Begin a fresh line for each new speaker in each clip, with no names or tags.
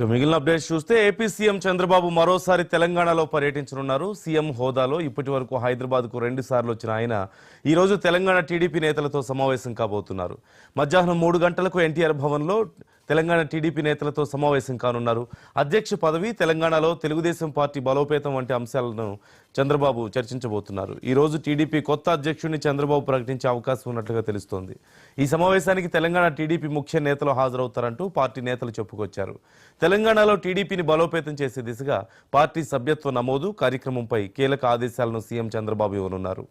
మిగిలిన అప్డేట్స్ చూస్తే AP CM Chandrababu మరోసారి తెలంగాణలో పర్యటించనున్నారు. సీఎం హోదాలో ఇప్పటి వరకు హైదరాబాద్కు 2 సార్లు వచ్చిన ఆయన ఈ రోజు తెలంగాణ టీడీపీ నేతలతో సమావేశం కాబోతున్నారు. మధ్యాహ్నం 3 గంటలకు ఎన్టీఆర్ భవన్లో తెలంగాణ టీడీపీ నేతలతో సమావేశం కానున్నారు. అధ్యక్ష పదవి, తెలంగాణలో తెలుగుదేశం పార్టీ బలోపేతం వంటి అంశాలను చంద్రబాబు చర్చించబోతున్నారు. ఈ రోజు టీడీపీ కొత్త అధ్యక్షుడిని చంద్రబాబు ప్రకటించే అవకాశం ఉన్నట్లుగా తెలుస్తోంది. ఈ సమావేశానికి తెలంగాణ టీడీపీ ముఖ్య నేతలు హాజరవుతారంటూ పార్టీ నేతలు చెప్పుకొచ్చారు. తెలంగాణలో టీడీపీని బలోపేతం చేసే దిశగా పార్టీ సభ్యత్వ నమోదు కార్యక్రమంపై కీలక ఆదేశాలను సీఎం చంద్రబాబు ఇవ్వనున్నారు.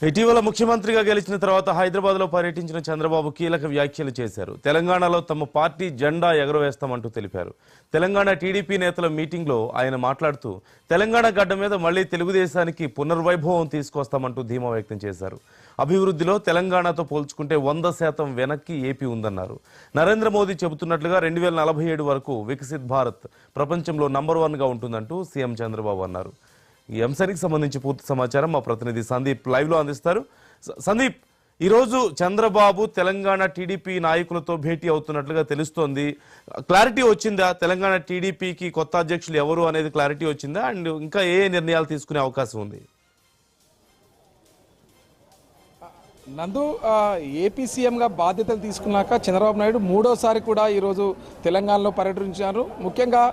ఇటీవల ముఖ్యమంత్రిగా గెలిచిన తర్వాత హైదరాబాద్లో పర్యటించిన చంద్రబాబు కీలక వ్యాఖ్యలు చేశారు. తెలంగాణలో తమ పార్టీ జెండా ఎగురవేస్తామంటూ తెలిపారు. తెలంగాణ టీడీపీ నేతల మీటింగ్లో ఆయన మాట్లాడుతూ తెలంగాణ గడ్డ మీద మళ్లీ తెలుగుదేశానికి పునర్వైభవం తీసుకొస్తామంటూ ధీమా వ్యక్తం చేశారు. అభివృద్ధిలో తెలంగాణతో పోల్చుకుంటే 100% వెనక్కి ఏపీ ఉందన్నారు. నరేంద్ర మోదీ చెబుతున్నట్లుగా 2047 వరకు వికసిత్ భారత్ ప్రపంచంలో నంబర్ 1గా ఉంటుందంటూ సీఎం చంద్రబాబు అన్నారు. ఈ అంశానికి సంబంధించి పూర్తి సమాచారం మా ప్రతినిధి సందీప్ లైవ్ లో అందిస్తారు. సందీప్, ఈరోజు చంద్రబాబు తెలంగాణ టీడీపీ నాయకులతో భేటీ అవుతున్నట్లుగా తెలుస్తోంది. క్లారిటీ వచ్చిందా? తెలంగాణ టీడీపీకి కొత్త అధ్యక్షులు ఎవరు అనేది క్లారిటీ వచ్చిందా? అండ్ ఇంకా ఏ నిర్ణయాలు తీసుకునే అవకాశం ఉంది?
నందు, ఏపీ సీఎంగా బాధ్యతలు తీసుకున్నాక చంద్రబాబు నాయుడు మూడోసారి కూడా ఈరోజు తెలంగాణలో పర్యటించారు. ముఖ్యంగా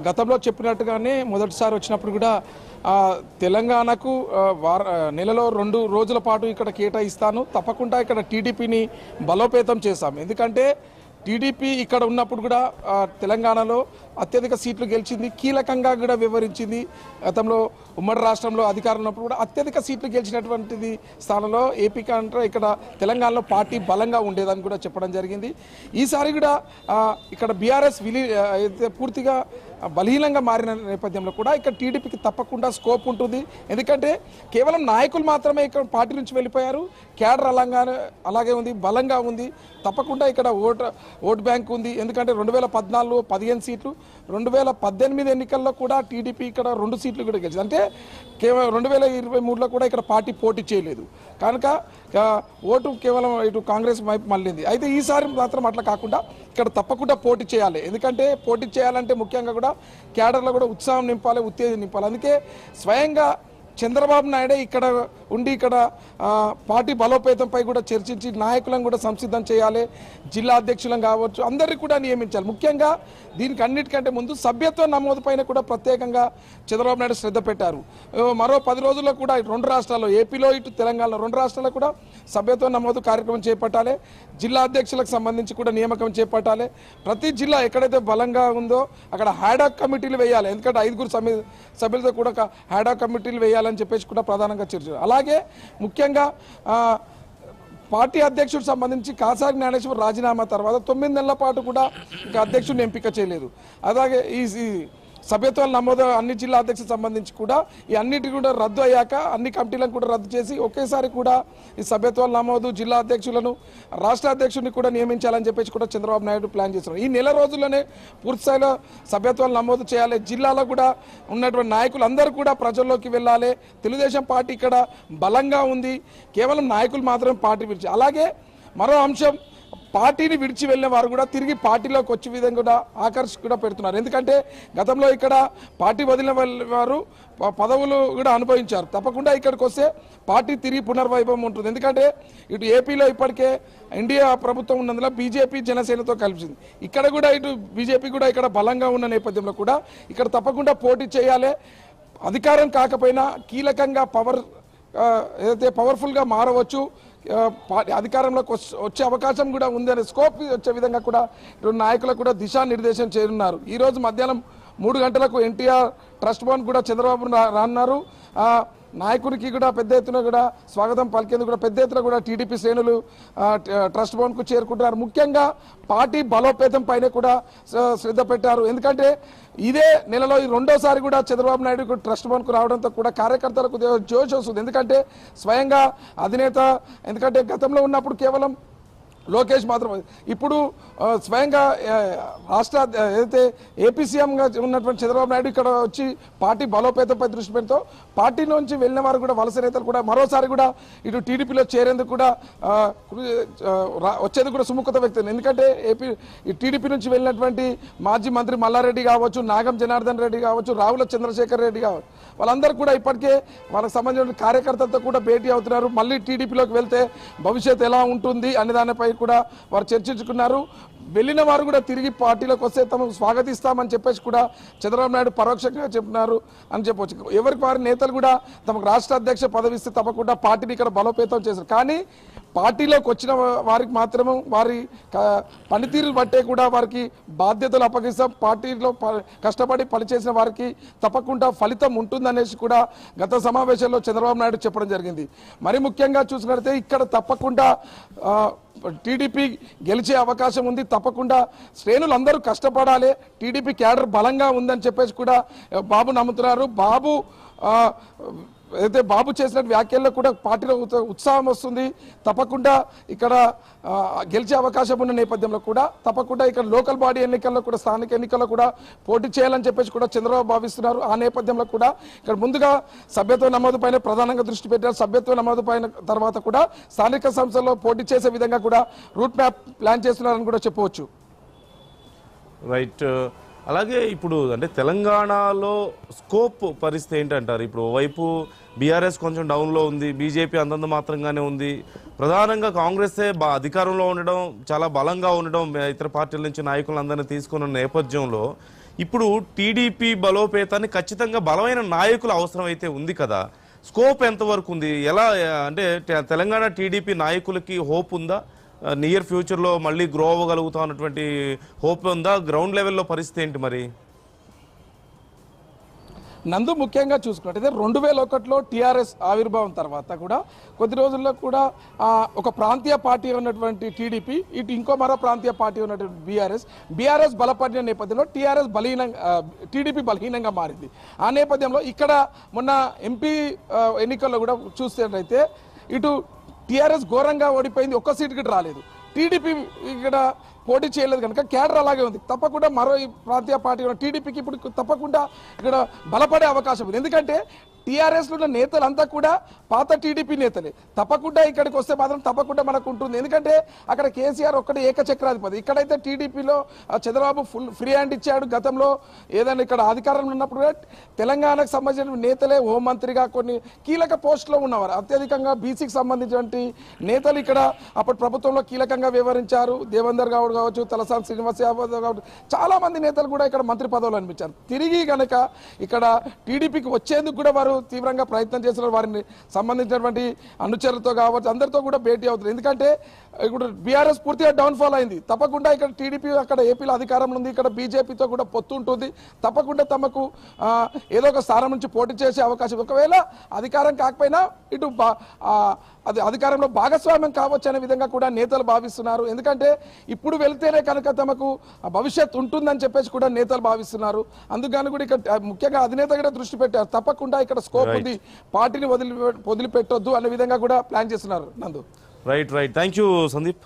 గతంలో చెప్పినట్టుగానే మొదటిసారి వచ్చినప్పుడు కూడా తెలంగాణకు నెలలో 2 రోజుల పాటు ఇక్కడ కేటాయిస్తాను, తప్పకుండా ఇక్కడ టీడీపీని బలోపేతం చేస్తాం. ఎందుకంటే టీడీపీ ఇక్కడ ఉన్నప్పుడు కూడా తెలంగాణలో అత్యధిక సీట్లు గెలిచింది, కీలకంగా కూడా వివరించింది. గతంలో ఉమ్మడి రాష్ట్రంలో అధికారం ఉన్నప్పుడు కూడా అత్యధిక సీట్లు గెలిచినటువంటిది స్థానంలో ఏపీ కంటే ఇక్కడ తెలంగాణలో పార్టీ బలంగా ఉండేదని కూడా చెప్పడం జరిగింది. ఈసారి కూడా ఇక్కడ బీఆర్ఎస్ పూర్తిగా బలహీనంగా మారిన నేపథ్యంలో కూడా ఇక్కడ టీడీపీకి తప్పకుండా స్కోప్ ఉంటుంది. ఎందుకంటే కేవలం నాయకులు మాత్రమే ఇక్కడ పార్టీ నుంచి వెళ్ళిపోయారు, క్యాడర్ అలాగే ఉంది, బలంగా ఉంది. తప్పకుండా ఇక్కడ ఓట్ బ్యాంక్ ఉంది. ఎందుకంటే 2014లో 15 సీట్లు, 2018 ఎన్నికల్లో కూడా టీడీపీ ఇక్కడ 2 సీట్లు కూడా గెలిచింది. అంటే కేవలం 2023లో కూడా ఇక్కడ పార్టీ పోటీ చేయలేదు కనుక ఓటు కేవలం ఇటు కాంగ్రెస్ వైపు మళ్ళింది. అయితే ఈసారి మాత్రం అట్లా కాకుండా ఇక్కడ తప్పకుండా పోటీ చేయాలి. ఎందుకంటే పోటీ చేయాలంటే ముఖ్యంగా కూడా క్యాడర్లో కూడా ఉత్సాహం నింపాలి, ఉత్తేజం నింపాలి. అందుకే స్వయంగా చంద్రబాబు నాయుడే ఇక్కడ ఉండి ఇక్కడ పార్టీ బలోపేతంపై కూడా చర్చించి నాయకులను కూడా సంసిద్ధం చేయాలి, జిల్లా అధ్యక్షులను కావచ్చు అందరికీ కూడా నియమించాలి. ముఖ్యంగా దీనికి అన్నిటికంటే ముందు సభ్యత్వ నమోదు పైన కూడా ప్రత్యేకంగా చంద్రబాబు నాయుడు శ్రద్ధ పెట్టారు. మరో 10 రోజుల్లో కూడా 2 రాష్ట్రాల్లో, ఏపీలో ఇటు తెలంగాణలో 2 రాష్ట్రాల్లో కూడా సభ్యత్వ నమోదు కార్యక్రమం చేపట్టాలి. జిల్లా అధ్యక్షులకు సంబంధించి కూడా నియామకం చేపట్టాలి. ప్రతి జిల్లా ఎక్కడైతే బలంగా ఉందో అక్కడ హ్యాడాక్ కమిటీలు వేయాలి. ఎందుకంటే 5 సభ్యులతో కూడా హ్యాడాక్ కమిటీలు వేయాలని చెప్పేసి కూడా ప్రధానంగా చర్చ. అలాగే ముఖ్యంగా పార్టీ అధ్యక్షుడికి సంబంధించి కాసాని జ్ఞానేశ్వర్ రాజీనామా తర్వాత 9 నెలల పాటు కూడా ఇంకా అధ్యక్షుడిని ఎంపిక చేయలేదు. అలాగే ఈ సభ్యత్వాల నమోదు అన్ని జిల్లా అధ్యక్షులకు సంబంధించి కూడా ఈ అన్నిటి కూడా రద్దు అయ్యాక అన్ని కమిటీలను కూడా రద్దు చేసి ఒకేసారి కూడా ఈ సభ్యత్వాల నమోదు, జిల్లా అధ్యక్షులను, రాష్ట్ర అధ్యక్షుడిని కూడా నియమించాలని చెప్పేసి కూడా చంద్రబాబు నాయుడు ప్లాన్ చేస్తున్నారు. ఈ నెల రోజుల్లోనే పూర్తిస్థాయిలో సభ్యత్వాలు నమోదు చేయాలి. జిల్లాలో కూడా ఉన్నటువంటి నాయకులు అందరూ కూడా ప్రజల్లోకి వెళ్ళాలి. తెలుగుదేశం పార్టీ ఇక్కడ బలంగా ఉంది, కేవలం నాయకులు మాత్రమే పార్టీ విడిచి. అలాగే మరో అంశం, పార్టీని విడిచి వెళ్ళిన వారు కూడా తిరిగి పార్టీలోకి వచ్చే విధంగా కూడా ఆకర్షణ కూడా పెడుతున్నారు. ఎందుకంటే గతంలో ఇక్కడ పార్టీ వదిలిన వారు పదవులు కూడా అనుభవించారు. తప్పకుండా ఇక్కడికి వస్తే పార్టీ తిరిగి పునర్వైభవం ఉంటుంది. ఎందుకంటే ఇటు ఏపీలో ఇప్పటికే ఎన్డీఏ ప్రభుత్వం ఉన్నందులో బీజేపీ జనసేనతో కలిసింది. ఇక్కడ కూడా ఇటు బీజేపీ కూడా ఇక్కడ బలంగా ఉన్న నేపథ్యంలో కూడా ఇక్కడ తప్పకుండా పోటీ చేయాలి. అధికారం కాకపోయినా కీలకంగా ఏదైతే పవర్ఫుల్గా మారవచ్చు, అధికారంలోకి వచ్చే అవకాశం కూడా ఉందనే స్కోప్ వచ్చే విధంగా కూడా నాయకులకు కూడా దిశానిర్దేశం చేయనున్నారు. ఈరోజు మధ్యాహ్నం 3 గంటలకు ఎన్టీఆర్ ట్రస్ట్ భవన్ కూడా చంద్రబాబు రానున్నారు. నాయకుడికి కూడా పెద్ద ఎత్తున కూడా స్వాగతం పలికేందుకు కూడా పెద్ద ఎత్తున కూడా టీడీపీ శ్రేణులు ట్రస్ట్ భవన్కు చేరుకుంటున్నారు. ముఖ్యంగా పార్టీ బలోపేతం పైన కూడా శ్రద్ధ పెట్టారు. ఎందుకంటే ఇదే నెలలో ఈ రెండోసారి కూడా చంద్రబాబు నాయుడు ట్రస్ట్ భవన్కు రావడంతో కూడా కార్యకర్తలకు జోష్ వస్తుంది. ఎందుకంటే స్వయంగా అధినేత, ఎందుకంటే గతంలో ఉన్నప్పుడు కేవలం లోకేష్ మాత్రం, ఇప్పుడు స్వయంగా రాష్ట్ర ఏదైతే ఏపీ సీఎంగా ఉన్నటువంటి చంద్రబాబు నాయుడు ఇక్కడ వచ్చి పార్టీ బలోపేతంపై దృష్టి పెడుతూ పార్టీ నుంచి వెళ్ళిన వారు కూడా వలస నేతలు కూడా మరోసారి కూడా ఇటు టీడీపీలో చేరేందుకు కూడా వచ్చేందుకు కూడా సుముఖత వ్యక్తం. ఎందుకంటే టీడీపీ నుంచి వెళ్ళినటువంటి మాజీ మంత్రి మల్లారెడ్డి కావచ్చు, నాగం జనార్దన్ రెడ్డి కావచ్చు, రావుల చంద్రశేఖర్ రెడ్డి కావచ్చు, వాళ్ళందరూ కూడా ఇప్పటికే వాళ్ళకి సంబంధించిన కార్యకర్తలతో కూడా భేటీ అవుతున్నారు. మళ్ళీ టీడీపీలోకి వెళ్తే భవిష్యత్తు ఎలా ఉంటుంది అనే దానిపై కూడా వారు చర్చించుకున్నారు. వెళ్ళిన వారు కూడా తిరిగి పార్టీలోకి వస్తే తమకు స్వాగతిస్తామని చెప్పేసి కూడా చంద్రబాబు నాయుడు పరోక్షంగా చెప్పినారు అని చెప్పవచ్చు. ఎవరికి వారి నేతలు కూడా తమకు రాష్ట్ర అధ్యక్ష పదవి ఇస్తే తప్పకుండా పార్టీని ఇక్కడ బలోపేతం చేశారు. కానీ పార్టీలోకి వచ్చిన వారికి మాత్రమే వారి పనితీరు బట్టే కూడా వారికి బాధ్యతలు అప్పగిస్తాం, పార్టీలో కష్టపడి పనిచేసిన వారికి తప్పకుండా ఫలితం ఉంటుందనేసి కూడా గత సమావేశంలో చంద్రబాబు నాయుడు చెప్పడం జరిగింది. మరి ముఖ్యంగా చూసినట్లయితే ఇక్కడ తప్పకుండా టీడీపీ గెలిచే అవకాశం ఉంది. తప్పకుండా శ్రేణులందరూ కష్టపడాలి, టీడీపీ క్యాడర్ బలంగా ఉందని చెప్పేసి కూడా బాబు నమ్ముతున్నారు. అయితే బాబు చేసిన వ్యాఖ్యల్లో కూడా పార్టీలో ఉత్సాహం వస్తుంది. తప్పకుండా ఇక్కడ గెలిచే అవకాశం ఉన్న నేపథ్యంలో కూడా తప్పకుండా ఇక్కడ లోకల్ బాడీ ఎన్నికల్లో కూడా స్థానిక ఎన్నికల్లో కూడా పోటీ చేయాలని చెప్పేసి కూడా చంద్రబాబు భావిస్తున్నారు. ఆ నేపథ్యంలో కూడా ఇక్కడ ముందుగా సభ్యత్వ నమోదు పైన ప్రధానంగా దృష్టి పెట్టారు. సభ్యత్వ నమోదు పైన తర్వాత కూడా స్థానిక సంస్థల్లో పోటీ చేసే విధంగా కూడా రూట్ మ్యాప్ ప్లాన్ చేస్తున్నారని కూడా చెప్పవచ్చు.
రైట్. అలాగే ఇప్పుడు అంటే తెలంగాణలో స్కోప్ పరిస్థితి ఏంటంటారు? ఇప్పుడు ఓవైపు బీఆర్ఎస్ కొంచెం డౌన్లో ఉంది, బీజేపీ అంతంత మాత్రంగానే ఉంది, ప్రధానంగా కాంగ్రెసే అధికారంలో ఉండడం, చాలా బలంగా ఉండడం, ఇతర పార్టీల నుంచి నాయకులందరినీ తీసుకున్న నేపథ్యంలో ఇప్పుడు టీడీపీ బలోపేతాన్ని ఖచ్చితంగా బలమైన నాయకుల అవసరం అయితే ఉంది కదా. స్కోప్ ఎంతవరకు ఉంది? ఎలా అంటే తెలంగాణ టీడీపీ నాయకులకి హోప్ ఉందా? నియర్ ఫ్యూచర్లో మళ్ళీ గ్రో అవ్వగలుగుతా ఉన్నటువంటి హోప్ ఉందా? గ్రౌండ్ లెవెల్లో పరిస్థితి ఏంటి మరి?
నందు ముఖ్యంగా చూసుకున్నట్టయితే 2001లో టీఆర్ఎస్ ఆవిర్భావం తర్వాత కూడా కొద్ది రోజుల్లో కూడా ఒక ప్రాంతీయ పార్టీ ఉన్నటువంటి టీడీపీ, ఇటు ఇంకో మరో ప్రాంతీయ పార్టీ ఉన్నటువంటి బీఆర్ఎస్ బలపడిన నేపథ్యంలో టీడీపీ బలహీనంగా మారింది. ఆ నేపథ్యంలో ఇక్కడ మొన్న ఎంపీ ఎన్నికల్లో కూడా చూసినట్లయితే ఇటు టీఆర్ఎస్ ఘోరంగా ఓడిపోయింది, ఒక్క సీటుకి రాలేదు. టీడీపీ ఇక్కడ పోటీ చేయలేదు కనుక క్యాడర్ అలాగే ఉంది. తప్పకుండా మరో ప్రాంతీయ పార్టీ టీడీపీకి ఇప్పుడు తప్పకుండా ఇక్కడ బలపడే అవకాశం ఉంది. ఎందుకంటే టీఆర్ఎస్లో ఉన్న నేతలంతా కూడా పాత టీడీపీ నేతలే. తప్పకుండా ఇక్కడికి వస్తే మాత్రం తప్పకుండా మనకు ఉంటుంది. ఎందుకంటే అక్కడ కేసీఆర్ ఒక్కడే ఏకచక్రాధిపతి, ఇక్కడైతే టీడీపీలో చంద్రబాబు ఫుల్ ఫ్రీ హ్యాండ్ ఇచ్చాడు. గతంలో ఏదైనా ఇక్కడ అధికారంలో ఉన్నప్పుడు కూడా తెలంగాణకు సంబంధించిన నేతలే హోంమంత్రిగా కొన్ని కీలక పోస్టులో ఉన్నవారు. అత్యధికంగా బీసీకి సంబంధించినటువంటి నేతలు ఇక్కడ అప్పటి ప్రభుత్వంలో కీలకంగా వ్యవహరించారు. దేవేందర్ గౌడ్ కావచ్చు, తలసాని శ్రీనివాస్ యాదవ్ కావచ్చు, చాలా మంది నేతలు కూడా ఇక్కడ మంత్రి పదవులు అనిపించారు. తిరిగి కనుక ఇక్కడ టీడీపీకి వచ్చేందుకు కూడా వారు తీవ్రంగా ప్రయత్నం చేస్తున్నారు. వారిని సంబంధించినటువంటి అనుచరులతో కావచ్చు అందరితో కూడా భేటీ అవుతుంది. ఎందుకంటే ఇప్పుడు బీఆర్ఎస్ పూర్తిగా డౌన్ఫాల్ అయింది. తప్పకుండా ఇక్కడ టీడీపీ అక్కడ ఏపీలో అధికారంలో ఉంది, ఇక్కడ బీజేపీతో కూడా పొత్తు ఉంటుంది. తప్పకుండా తమకు ఏదో ఒక స్థానం నుంచి పోటీ చేసే అవకాశం, ఒకవేళ అధికారం కాకపోయినా ఇటు అది అధికారంలో భాగస్వామ్యం కావచ్చు అనే విధంగా కూడా నేతలు భావిస్తున్నారు. ఎందుకంటే ఇప్పుడు వెళ్తేనే కనుక తమకు భవిష్యత్తు ఉంటుందని చెప్పేసి కూడా నేతలు భావిస్తున్నారు. అందుకని కూడా ఇక్కడ ముఖ్యంగా అధినేత కూడా దృష్టి పెట్టారు. తప్పకుండా ఇక్కడ స్కోప్ ఉంది, పార్టీని వదిలిపెట్టొద్దు అనే విధంగా కూడా ప్లాన్ చేస్తున్నారు. నందు
రైట్. Thank you Sandeep.